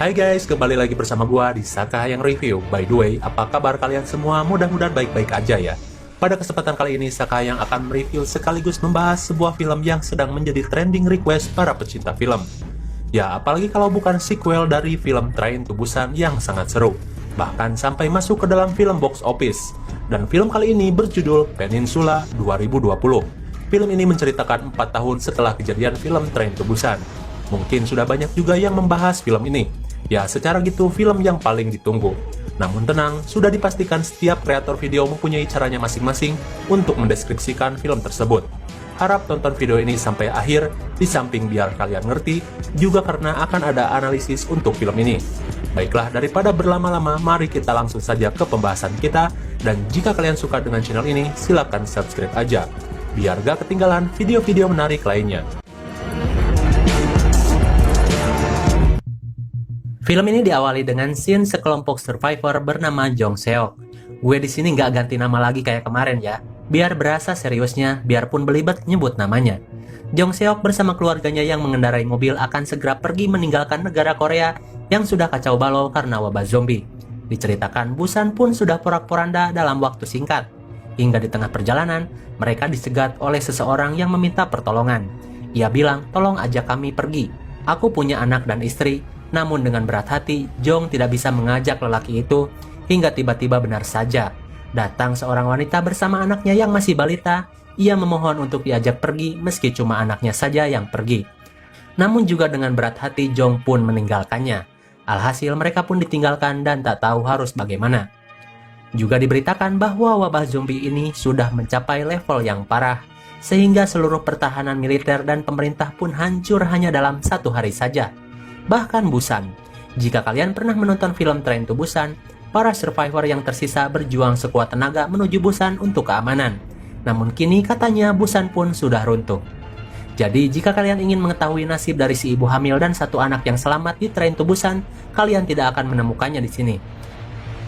Hai guys, kembali lagi bersama gua di Saka yang review. By the way, apa kabar kalian semua? Mudah-mudahan baik-baik aja ya. Pada kesempatan kali ini, Saka yang akan mereview sekaligus membahas sebuah film yang sedang menjadi trending request para pecinta film. Ya, apalagi kalau bukan sequel dari film Train to Busan yang sangat seru. Bahkan sampai masuk ke dalam film box office. Dan film kali ini berjudul Peninsula 2020. Film ini menceritakan 4 tahun setelah kejadian film Train to Busan. Mungkin sudah banyak juga yang membahas film ini. Ya, secara gitu film yang paling ditunggu. Namun tenang, sudah dipastikan setiap kreator video mempunyai caranya masing-masing untuk mendeskripsikan film tersebut. Harap tonton video ini sampai akhir, di samping biar kalian ngerti, juga karena akan ada analisis untuk film ini. Baiklah, daripada berlama-lama, mari kita langsung saja ke pembahasan kita. Dan jika kalian suka dengan channel ini, silahkan subscribe aja, biar gak ketinggalan video-video menarik lainnya. Film ini diawali dengan scene sekelompok survivor bernama Jong Seok. Gue di sini nggak ganti nama lagi kayak kemarin ya, biar berasa seriusnya, biarpun belibet nyebut namanya. Jong Seok bersama keluarganya yang mengendarai mobil akan segera pergi meninggalkan negara Korea yang sudah kacau balau karena wabah zombie. Diceritakan Busan pun sudah porak-poranda dalam waktu singkat. Hingga di tengah perjalanan, mereka dicegat oleh seseorang yang meminta pertolongan. Ia bilang, "Tolong ajak kami pergi. Aku punya anak dan istri." Namun dengan berat hati, Jong tidak bisa mengajak lelaki itu hingga tiba-tiba benar saja. Datang seorang wanita bersama anaknya yang masih balita. Ia memohon untuk diajak pergi meski cuma anaknya saja yang pergi. Namun juga dengan berat hati Jong pun meninggalkannya. Alhasil mereka pun ditinggalkan dan tak tahu harus bagaimana. Juga diberitakan bahwa wabah zombie ini sudah mencapai level yang parah. Sehingga seluruh pertahanan militer dan pemerintah pun hancur hanya dalam 1 hari saja. Bahkan Busan. Jika kalian pernah menonton film Train to Busan, para survivor yang tersisa berjuang sekuat tenaga menuju Busan untuk keamanan. Namun kini katanya Busan pun sudah runtuh. Jadi jika kalian ingin mengetahui nasib dari si ibu hamil dan 1 anak yang selamat di Train to Busan, kalian tidak akan menemukannya di sini.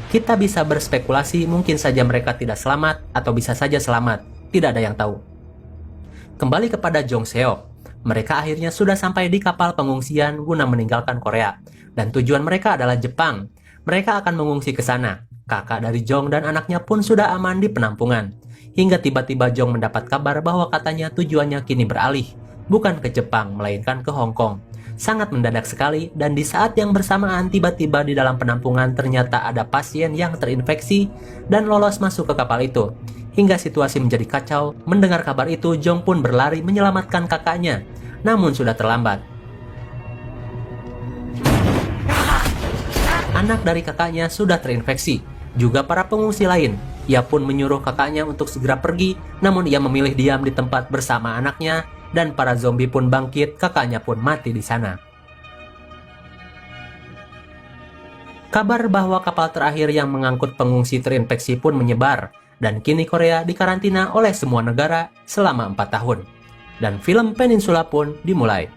Kita bisa berspekulasi mungkin saja mereka tidak selamat atau bisa saja selamat, tidak ada yang tahu. Kembali kepada Jong Seok. Mereka akhirnya sudah sampai di kapal pengungsian guna meninggalkan Korea. Dan tujuan mereka adalah Jepang. Mereka akan mengungsi ke sana. Kakak dari Jong dan anaknya pun sudah aman di penampungan. Hingga tiba-tiba Jong mendapat kabar bahwa katanya tujuannya kini beralih. Bukan ke Jepang, melainkan ke Hong Kong. Sangat mendadak sekali, dan di saat yang bersamaan tiba-tiba di dalam penampungan ternyata ada pasien yang terinfeksi dan lolos masuk ke kapal itu. Hingga situasi menjadi kacau, mendengar kabar itu Jong pun berlari menyelamatkan kakaknya. Namun sudah terlambat. Anak dari kakaknya sudah terinfeksi, juga para pengungsi lain. Ia pun menyuruh kakaknya untuk segera pergi, namun ia memilih diam di tempat bersama anaknya, dan para zombie pun bangkit, kakaknya pun mati di sana. Kabar bahwa kapal terakhir yang mengangkut pengungsi terinfeksi pun menyebar, dan kini Korea dikarantina oleh semua negara selama 4 tahun. Dan film Peninsula pun dimulai.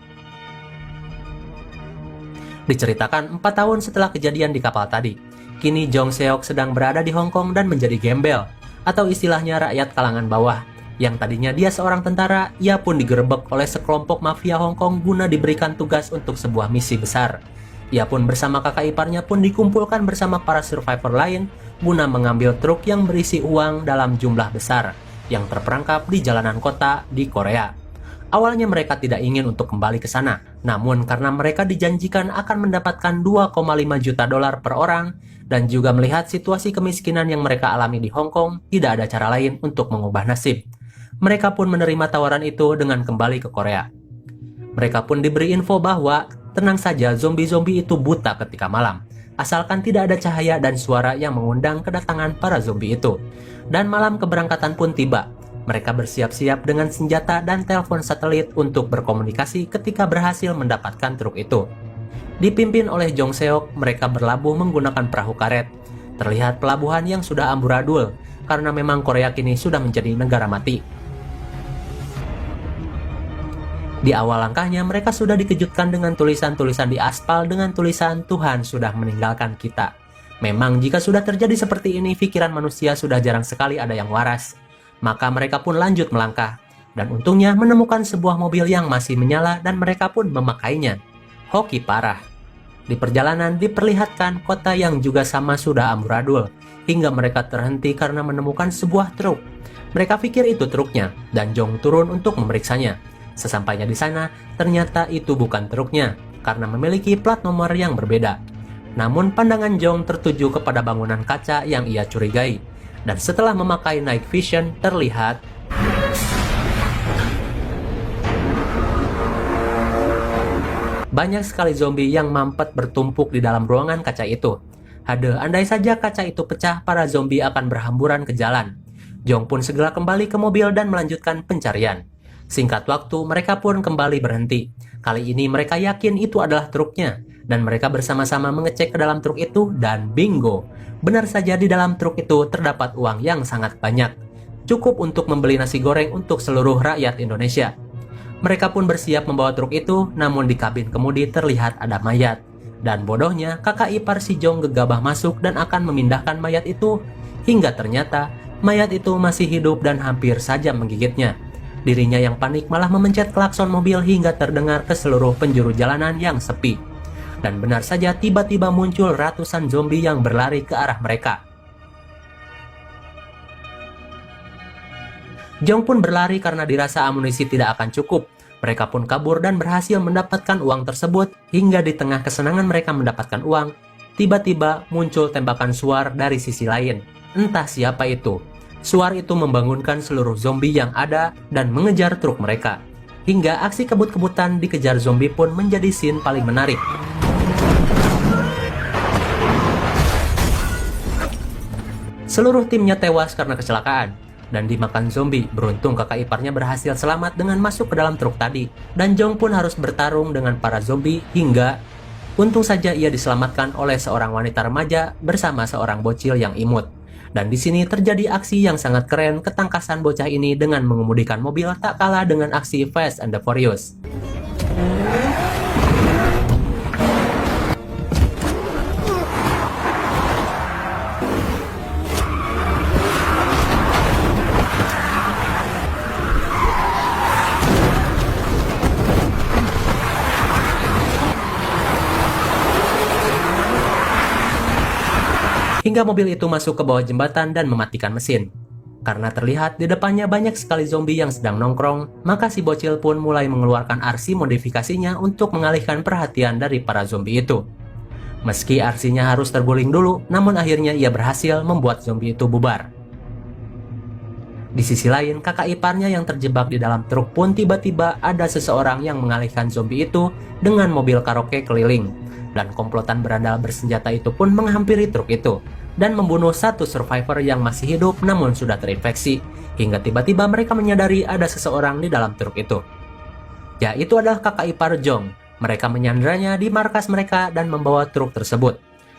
Diceritakan 4 tahun setelah kejadian di kapal tadi, kini Jong Seok sedang berada di Hong Kong dan menjadi gembel, atau istilahnya rakyat kalangan bawah. Yang tadinya dia seorang tentara, ia pun digerebek oleh sekelompok mafia Hong Kong guna diberikan tugas untuk sebuah misi besar. Ia pun bersama kakak iparnya pun dikumpulkan bersama para survivor lain guna mengambil truk yang berisi uang dalam jumlah besar yang terperangkap di jalanan kota di Korea. Awalnya mereka tidak ingin untuk kembali ke sana, namun karena mereka dijanjikan akan mendapatkan 2,5 juta dolar per orang dan juga melihat situasi kemiskinan yang mereka alami di Hong Kong, tidak ada cara lain untuk mengubah nasib. Mereka pun menerima tawaran itu dengan kembali ke Korea. Mereka pun diberi info bahwa tenang saja, zombie-zombie itu buta ketika malam, asalkan tidak ada cahaya dan suara yang mengundang kedatangan para zombie itu. Dan malam keberangkatan pun tiba. Mereka bersiap-siap dengan senjata dan telepon satelit untuk berkomunikasi ketika berhasil mendapatkan truk itu. Dipimpin oleh Jong Seok, mereka berlabuh menggunakan perahu karet. Terlihat pelabuhan yang sudah amburadul, karena memang Korea kini sudah menjadi negara mati. Di awal langkahnya, mereka sudah dikejutkan dengan tulisan-tulisan di aspal dengan tulisan "Tuhan sudah meninggalkan kita". Memang jika sudah terjadi seperti ini, pikiran manusia sudah jarang sekali ada yang waras. Maka mereka pun lanjut melangkah, dan untungnya menemukan sebuah mobil yang masih menyala dan mereka pun memakainya. Hoki parah. Di perjalanan diperlihatkan kota yang juga sama sudah amburadul, hingga mereka terhenti karena menemukan sebuah truk. Mereka pikir itu truknya, dan Jong turun untuk memeriksanya. Sesampainya di sana, ternyata itu bukan truknya, karena memiliki plat nomor yang berbeda. Namun pandangan Jong tertuju kepada bangunan kaca yang ia curigai, dan setelah memakai night vision terlihat banyak sekali zombie yang mampet bertumpuk di dalam ruangan kaca itu. Andai saja kaca itu pecah, para zombie akan berhamburan ke jalan. Jong pun segera kembali ke mobil dan melanjutkan pencarian. Singkat waktu, mereka pun kembali berhenti. Kali ini mereka yakin itu adalah truknya, dan mereka bersama-sama mengecek ke dalam truk itu, dan bingo! Benar saja di dalam truk itu terdapat uang yang sangat banyak. Cukup untuk membeli nasi goreng untuk seluruh rakyat Indonesia. Mereka pun bersiap membawa truk itu, namun di kabin kemudi terlihat ada mayat. Dan bodohnya, kakak ipar si Jong gegabah masuk dan akan memindahkan mayat itu, hingga ternyata mayat itu masih hidup dan hampir saja menggigitnya. Dirinya yang panik malah memencet klakson mobil hingga terdengar ke seluruh penjuru jalanan yang sepi. Dan benar saja tiba-tiba muncul ratusan zombie yang berlari ke arah mereka. Jong pun berlari karena dirasa amunisi tidak akan cukup. Mereka pun kabur dan berhasil mendapatkan uang tersebut, hingga di tengah kesenangan mereka mendapatkan uang, tiba-tiba muncul tembakan suar dari sisi lain. Entah siapa itu. Suar itu membangunkan seluruh zombie yang ada dan mengejar truk mereka. Hingga aksi kebut-kebutan dikejar zombie pun menjadi scene paling menarik. Seluruh timnya tewas karena kecelakaan dan dimakan zombie. Beruntung kakak iparnya berhasil selamat dengan masuk ke dalam truk tadi, dan Jong pun harus bertarung dengan para zombie hingga untung saja ia diselamatkan oleh seorang wanita remaja bersama seorang bocil yang imut. Dan di sini terjadi aksi yang sangat keren ketangkasan bocah ini dengan mengemudikan mobil tak kalah dengan aksi Fast and the Furious. Hingga mobil itu masuk ke bawah jembatan dan mematikan mesin. Karena terlihat di depannya banyak sekali zombie yang sedang nongkrong, maka si bocil pun mulai mengeluarkan RC modifikasinya untuk mengalihkan perhatian dari para zombie itu. Meski RC-nya harus terguling dulu, namun akhirnya ia berhasil membuat zombie itu bubar. Di sisi lain, kakak iparnya yang terjebak di dalam truk pun tiba-tiba ada seseorang yang mengalihkan zombie itu dengan mobil karaoke keliling. Dan komplotan berandal bersenjata itu pun menghampiri truk itu dan membunuh satu survivor yang masih hidup namun sudah terinfeksi, hingga tiba-tiba mereka menyadari ada seseorang di dalam truk itu. Ya, itu adalah kakak ipar Jong. Mereka menyandranya di markas mereka dan membawa truk tersebut.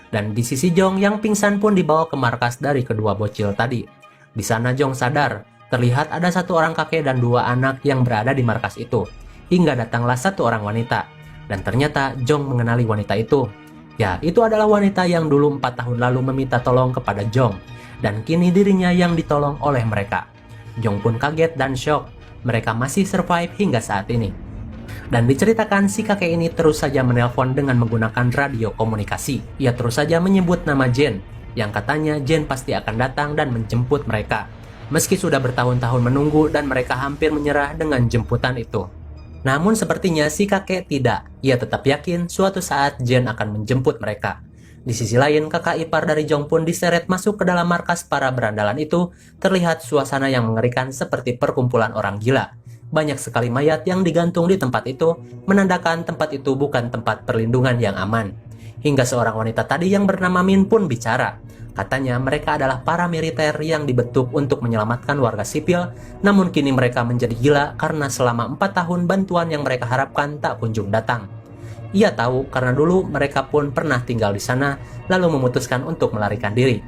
Dan di sisi Jong yang pingsan pun dibawa ke markas dari kedua bocil tadi. Di sana Jong sadar, terlihat ada satu orang kakek dan dua anak yang berada di markas itu. Hingga datanglah satu orang wanita. Dan ternyata Jong mengenali wanita itu. Ya, itu adalah wanita yang dulu 4 tahun lalu meminta tolong kepada Jong. Dan kini dirinya yang ditolong oleh mereka. Jong pun kaget dan shock. Mereka masih survive hingga saat ini. Dan diceritakan si kakek ini terus saja menelpon dengan menggunakan radio komunikasi. Ia terus saja menyebut nama Jen, yang katanya Jen pasti akan datang dan menjemput mereka. Meski sudah bertahun-tahun menunggu dan mereka hampir menyerah dengan jemputan itu. Namun sepertinya si kakek tidak. Ia tetap yakin suatu saat Jen akan menjemput mereka. Di sisi lain, kakak ipar dari Jong pun diseret masuk ke dalam markas para berandalan itu. Terlihat suasana yang mengerikan seperti perkumpulan orang gila. Banyak sekali mayat yang digantung di tempat itu, menandakan tempat itu bukan tempat perlindungan yang aman. Hingga seorang wanita tadi yang bernama Min pun bicara. Katanya mereka adalah para militer yang dibentuk untuk menyelamatkan warga sipil, namun kini mereka menjadi gila karena selama 4 tahun bantuan yang mereka harapkan tak kunjung datang. Ia tahu karena dulu mereka pun pernah tinggal di sana, lalu memutuskan untuk melarikan diri.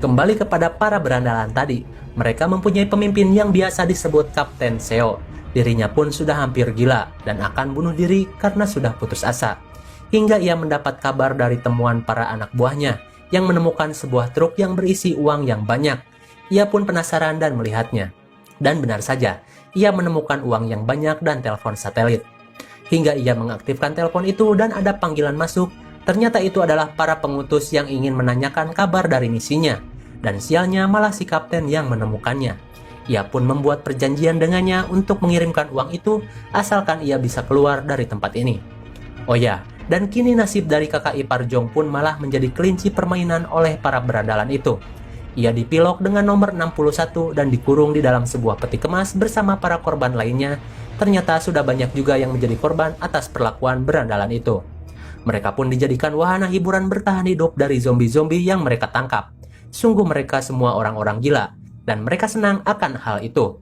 Kembali kepada para berandalan tadi, mereka mempunyai pemimpin yang biasa disebut Kapten Seo. Dirinya pun sudah hampir gila dan akan bunuh diri karena sudah putus asa. Hingga ia mendapat kabar dari temuan para anak buahnya, yang menemukan sebuah truk yang berisi uang yang banyak. Ia pun penasaran dan melihatnya. Dan benar saja, ia menemukan uang yang banyak dan telepon satelit. Hingga ia mengaktifkan telepon itu dan ada panggilan masuk Ternyata itu adalah para pengutus yang ingin menanyakan kabar dari misinya, dan sialnya malah si kapten yang menemukannya. Ia pun membuat perjanjian dengannya untuk mengirimkan uang itu asalkan ia bisa keluar dari tempat ini. Oh ya, dan kini nasib dari kakak ipar Jong pun malah menjadi kelinci permainan oleh para berandalan itu. Ia dipilok dengan nomor 61 dan dikurung di dalam sebuah peti kemas bersama para korban lainnya. Ternyata sudah banyak juga yang menjadi korban atas perlakuan berandalan itu. Mereka pun dijadikan wahana hiburan bertahan hidup dari zombie-zombie yang mereka tangkap. Sungguh mereka semua orang-orang gila, dan mereka senang akan hal itu.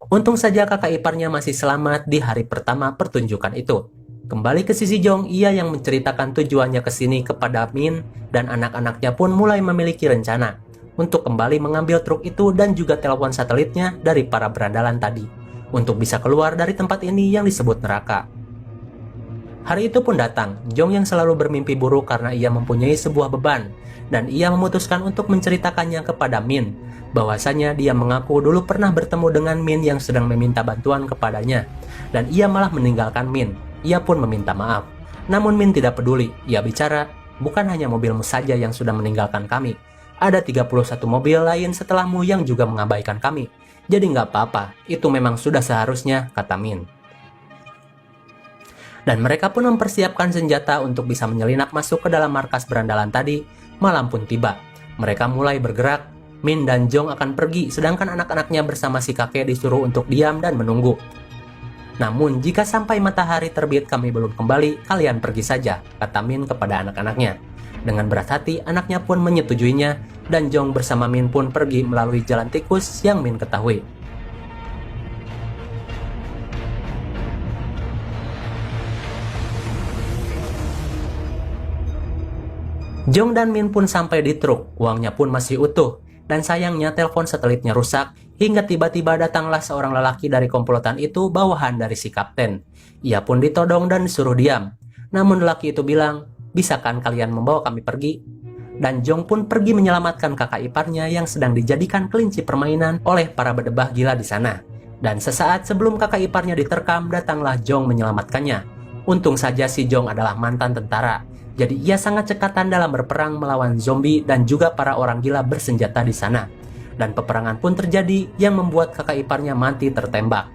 Untung saja kakak iparnya masih selamat di hari pertama pertunjukan itu. Kembali ke sisi Jong, ia yang menceritakan tujuannya ke sini kepada Min, dan anak-anaknya pun mulai memiliki rencana untuk kembali mengambil truk itu dan juga telepon satelitnya dari para berandalan tadi, untuk bisa keluar dari tempat ini yang disebut neraka. Hari itu pun datang, Jong yang selalu bermimpi buruk karena ia mempunyai sebuah beban, dan ia memutuskan untuk menceritakannya kepada Min, bahwasanya dia mengaku dulu pernah bertemu dengan Min yang sedang meminta bantuan kepadanya, dan ia malah meninggalkan Min. Ia pun meminta maaf. Namun Min tidak peduli. Ia bicara, bukan hanya mobilmu saja yang sudah meninggalkan kami. Ada 31 mobil lain setelahmu yang juga mengabaikan kami. Jadi nggak apa-apa, itu memang sudah seharusnya, kata Min. Dan mereka pun mempersiapkan senjata untuk bisa menyelinap masuk ke dalam markas berandalan tadi. Malam pun tiba. Mereka mulai bergerak. Min dan Jong akan pergi, sedangkan anak-anaknya bersama si kakek disuruh untuk diam dan menunggu. Namun, jika sampai matahari terbit kami belum kembali, kalian pergi saja, kata Min kepada anak-anaknya. Dengan berat hati, anaknya pun menyetujuinya, dan Jong bersama Min pun pergi melalui jalan tikus yang Min ketahui. Jong dan Min pun sampai di truk, uangnya pun masih utuh, dan sayangnya telepon satelitnya rusak, hingga tiba-tiba datanglah seorang lelaki dari komplotan itu bawahan dari si kapten. Ia pun ditodong dan disuruh diam. Namun lelaki itu bilang, bisa kan kalian membawa kami pergi? Dan Jong pun pergi menyelamatkan kakak iparnya yang sedang dijadikan kelinci permainan oleh para berdebah gila di sana. Dan sesaat sebelum kakak iparnya diterkam, datanglah Jong menyelamatkannya. Untung saja si Jong adalah mantan tentara. Jadi ia sangat cekatan dalam berperang melawan zombie dan juga para orang gila bersenjata di sana. Dan peperangan pun terjadi yang membuat kakak iparnya mati tertembak.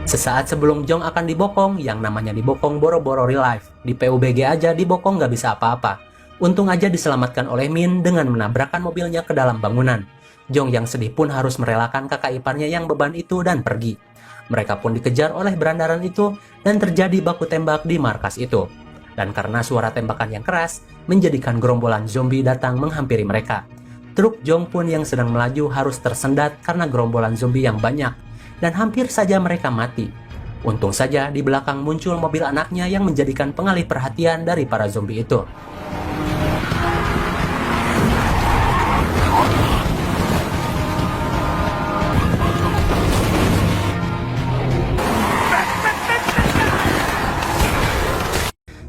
Sesaat sebelum Jong akan dibokong, yang namanya dibokong boro-boro real life. Di PUBG aja dibokong gak bisa apa-apa. Untung aja diselamatkan oleh Min dengan menabrakkan mobilnya ke dalam bangunan. Jong yang sedih pun harus merelakan kakak iparnya yang beban itu dan pergi. Mereka pun dikejar oleh berandalan itu dan terjadi baku tembak di markas itu. Dan karena suara tembakan yang keras, menjadikan gerombolan zombie datang menghampiri mereka. Truk Jong pun yang sedang melaju harus tersendat karena gerombolan zombie yang banyak, dan hampir saja mereka mati. Untung saja di belakang muncul mobil anaknya yang menjadikan pengalih perhatian dari para zombie itu.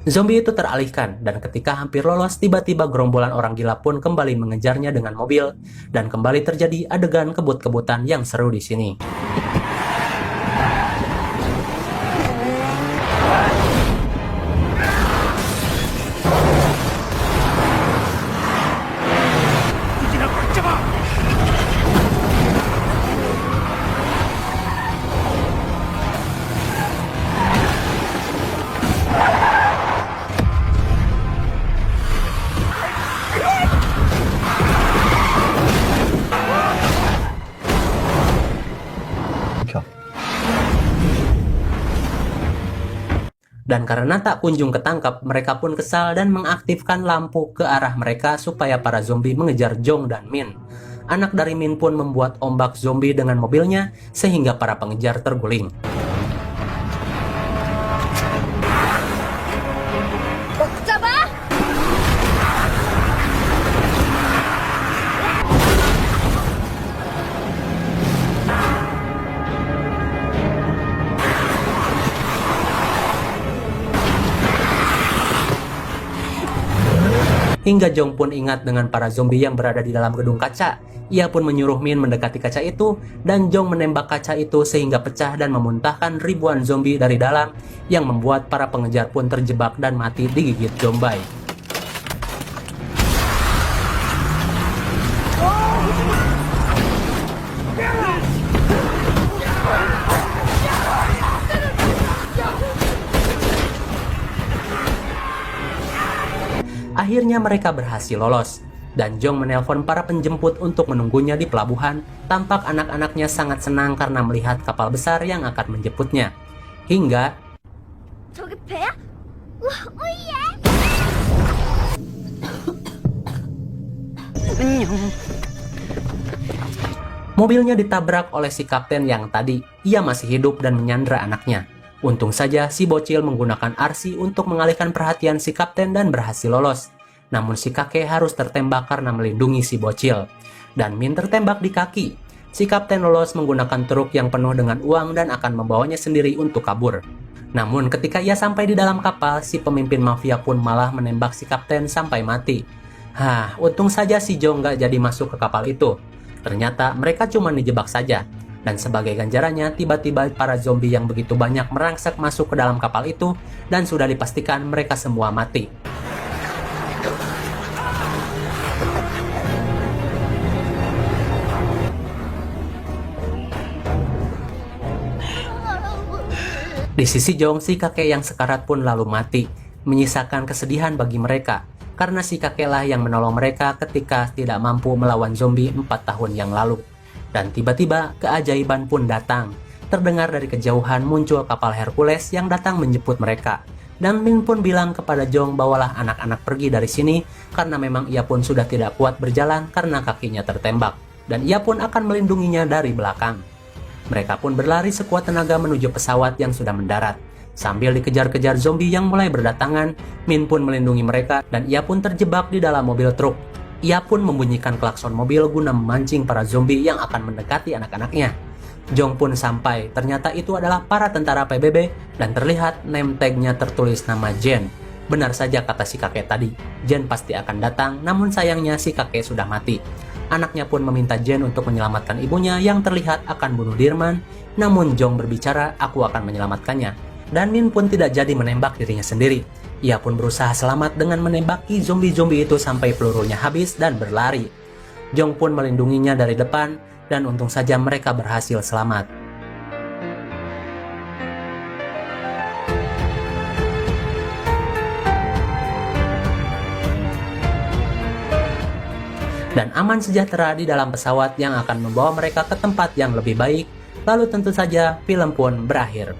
Zombie itu teralihkan, dan ketika hampir lolos, tiba-tiba gerombolan orang gila pun kembali mengejarnya dengan mobil, dan kembali terjadi adegan kebut-kebutan yang seru di sini. Dan karena tak kunjung ketangkap, mereka pun kesal dan mengaktifkan lampu ke arah mereka supaya para zombie mengejar Jong dan Min. Anak dari Min pun membuat ombak zombie dengan mobilnya sehingga para pengejar terguling. Hingga Jong pun ingat dengan para zombie yang berada di dalam gedung kaca. Ia pun menyuruh Min mendekati kaca itu, dan Jong menembak kaca itu sehingga pecah dan memuntahkan ribuan zombie dari dalam, yang membuat para pengejar pun terjebak dan mati digigit zombie. Akhirnya mereka berhasil lolos, dan Jong menelpon para penjemput untuk menunggunya di pelabuhan. Tampak anak-anaknya sangat senang karena melihat kapal besar yang akan menjemputnya. Hingga 저기 배야? 와, 오예! mobilnya ditabrak oleh si kapten yang tadi. Ia masih hidup dan menyandra anaknya. Untung saja si bocil menggunakan RC untuk mengalihkan perhatian si kapten dan berhasil lolos. Namun si kakek harus tertembak karena melindungi si bocil. Dan Min tertembak di kaki. Si kapten lolos menggunakan truk yang penuh dengan uang dan akan membawanya sendiri untuk kabur. Namun ketika ia sampai di dalam kapal, si pemimpin mafia pun malah menembak si kapten sampai mati. Untung saja si Jong gak jadi masuk ke kapal itu. Ternyata mereka cuma dijebak saja. Dan sebagai ganjarannya, tiba-tiba para zombie yang begitu banyak merangsek masuk ke dalam kapal itu, dan sudah dipastikan mereka semua mati. Di sisi Jong, si kakek yang sekarat pun lalu mati, menyisakan kesedihan bagi mereka, karena si kakeklah yang menolong mereka ketika tidak mampu melawan zombie 4 tahun yang lalu. Dan tiba-tiba keajaiban pun datang. Terdengar dari kejauhan muncul kapal Hercules yang datang menjemput mereka. Dan Min pun bilang kepada Jong bawalah anak-anak pergi dari sini karena memang ia pun sudah tidak kuat berjalan karena kakinya tertembak. Dan ia pun akan melindunginya dari belakang. Mereka pun berlari sekuat tenaga menuju pesawat yang sudah mendarat. Sambil dikejar-kejar zombie yang mulai berdatangan, Min pun melindungi mereka dan ia pun terjebak di dalam mobil truk. Ia pun membunyikan klakson mobil guna memancing para zombie yang akan mendekati anak-anaknya. Jong pun sampai, ternyata itu adalah para tentara PBB dan terlihat name tag-nya tertulis nama Jen. Benar saja kata si kakek tadi, Jen pasti akan datang, namun sayangnya si kakek sudah mati. Anaknya pun meminta Jen untuk menyelamatkan ibunya yang terlihat akan bunuh Dirman, namun Jong berbicara, aku akan menyelamatkannya. Dan Min pun tidak jadi menembak dirinya sendiri. Ia pun berusaha selamat dengan menembaki zombie-zombie itu sampai pelurunya habis dan berlari. Jong pun melindunginya dari depan, dan untung saja mereka berhasil selamat. Dan aman sejahtera di dalam pesawat yang akan membawa mereka ke tempat yang lebih baik. Lalu tentu saja film pun berakhir.